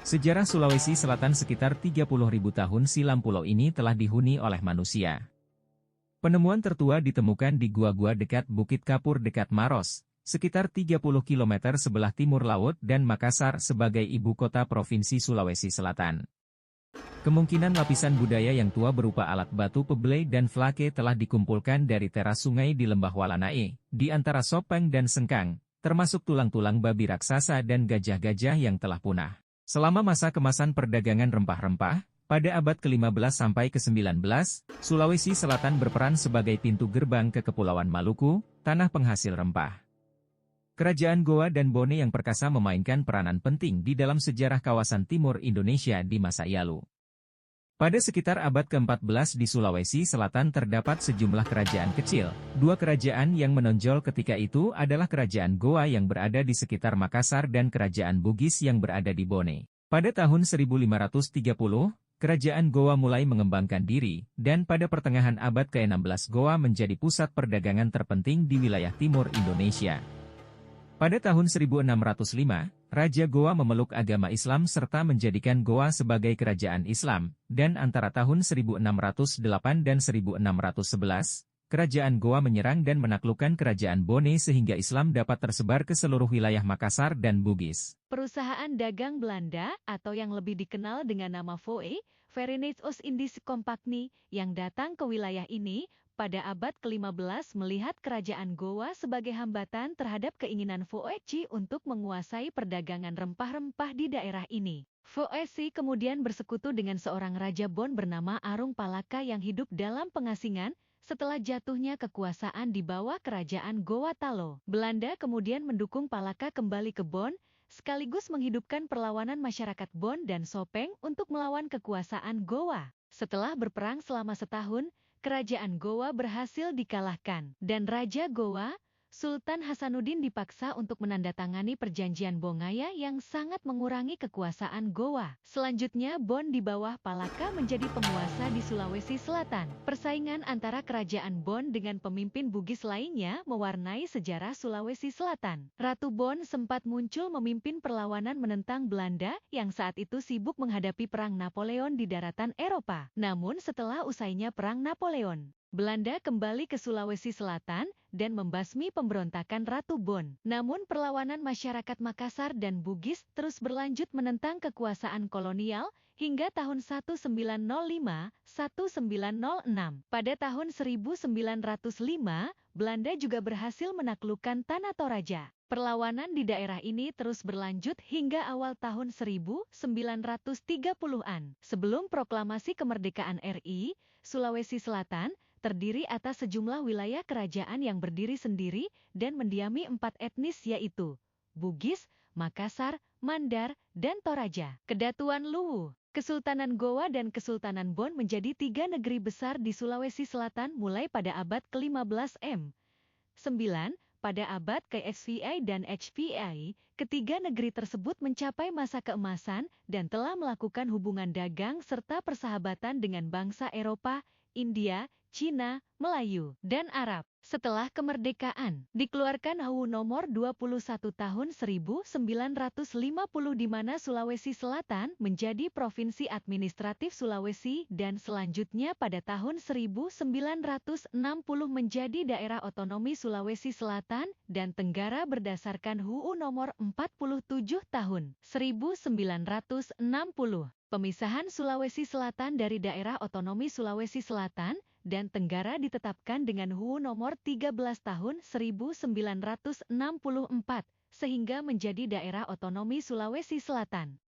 Sejarah Sulawesi Selatan sekitar 30.000 tahun silam pulau ini telah dihuni oleh manusia. Penemuan tertua ditemukan di gua-gua dekat Bukit Kapur dekat Maros, sekitar 30 km sebelah timur laut dan Makassar sebagai ibu kota Provinsi Sulawesi Selatan. Kemungkinan lapisan budaya yang tua berupa alat batu pebelei dan flake telah dikumpulkan dari teras sungai di Lembah Walanae, di antara Sopeng dan Sengkang, termasuk tulang-tulang babi raksasa dan gajah-gajah yang telah punah. Selama masa kemasan perdagangan rempah-rempah, pada abad ke-15 sampai ke-19, Sulawesi Selatan berperan sebagai pintu gerbang ke Kepulauan Maluku, tanah penghasil rempah. Kerajaan Goa dan Bone yang perkasa memainkan peranan penting di dalam sejarah kawasan timur Indonesia di masa lalu. Pada sekitar abad ke-14 di Sulawesi Selatan terdapat sejumlah kerajaan kecil. Dua kerajaan yang menonjol ketika itu adalah Kerajaan Goa yang berada di sekitar Makassar dan Kerajaan Bugis yang berada di Bone. Pada tahun 1530, Kerajaan Goa mulai mengembangkan diri, dan pada pertengahan abad ke-16 Goa menjadi pusat perdagangan terpenting di wilayah timur Indonesia. Pada tahun 1605, Raja Goa memeluk agama Islam serta menjadikan Goa sebagai kerajaan Islam, dan antara tahun 1608 dan 1611, Kerajaan Goa menyerang dan menaklukkan Kerajaan Bone sehingga Islam dapat tersebar ke seluruh wilayah Makassar dan Bugis. Perusahaan dagang Belanda, atau yang lebih dikenal dengan nama VOE, Verenigd Oost-Indische Compagnie, yang datang ke wilayah ini, pada abad ke-15 melihat Kerajaan Goa sebagai hambatan terhadap keinginan VOC untuk menguasai perdagangan rempah-rempah di daerah ini. VOC kemudian bersekutu dengan seorang Raja Bon bernama Arung Palaka yang hidup dalam pengasingan setelah jatuhnya kekuasaan di bawah Kerajaan Goa Talo. Belanda kemudian mendukung Palaka kembali ke Bon, sekaligus menghidupkan perlawanan masyarakat Bon dan Sopeng untuk melawan kekuasaan Goa. Setelah berperang selama setahun, Kerajaan Goa berhasil dikalahkan, dan Raja Goa, Sultan Hasanuddin dipaksa untuk menandatangani perjanjian Bongaya yang sangat mengurangi kekuasaan Goa. Selanjutnya Bon di bawah Palaka menjadi penguasa di Sulawesi Selatan. Persaingan antara Kerajaan Bon dengan pemimpin Bugis lainnya mewarnai sejarah Sulawesi Selatan. Ratu Bon sempat muncul memimpin perlawanan menentang Belanda yang saat itu sibuk menghadapi Perang Napoleon di daratan Eropa. Namun setelah usainya Perang Napoleon, Belanda kembali ke Sulawesi Selatan dan membasmi pemberontakan Ratu Bon. Namun perlawanan masyarakat Makassar dan Bugis terus berlanjut menentang kekuasaan kolonial hingga tahun 1905-1906. Pada tahun 1905, Belanda juga berhasil menaklukkan Tanah Toraja. Perlawanan di daerah ini terus berlanjut hingga awal tahun 1930-an. Sebelum proklamasi kemerdekaan RI, Sulawesi Selatan terdiri atas sejumlah wilayah kerajaan yang berdiri sendiri dan mendiami 4 etnis yaitu Bugis, Makassar, Mandar, dan Toraja. Kedatuan Luwu, Kesultanan Goa dan Kesultanan Bon menjadi 3 negeri besar di Sulawesi Selatan mulai pada abad ke-15 M9. Pada abad ke-XVI dan HVI, ketiga negeri tersebut mencapai masa keemasan dan telah melakukan hubungan dagang serta persahabatan dengan bangsa Eropa, India, Cina, Melayu, dan Arab. Setelah kemerdekaan, dikeluarkan HUU nomor 21 tahun 1950 di mana Sulawesi Selatan menjadi Provinsi Administratif Sulawesi dan selanjutnya pada tahun 1960 menjadi Daerah Otonomi Sulawesi Selatan dan Tenggara berdasarkan HUU nomor 47 tahun 1960. Pemisahan Sulawesi Selatan dari Daerah Otonomi Sulawesi Selatan dan Tenggara ditetapkan dengan HUU nomor 13 tahun 1964, sehingga menjadi Daerah Otonomi Sulawesi Selatan.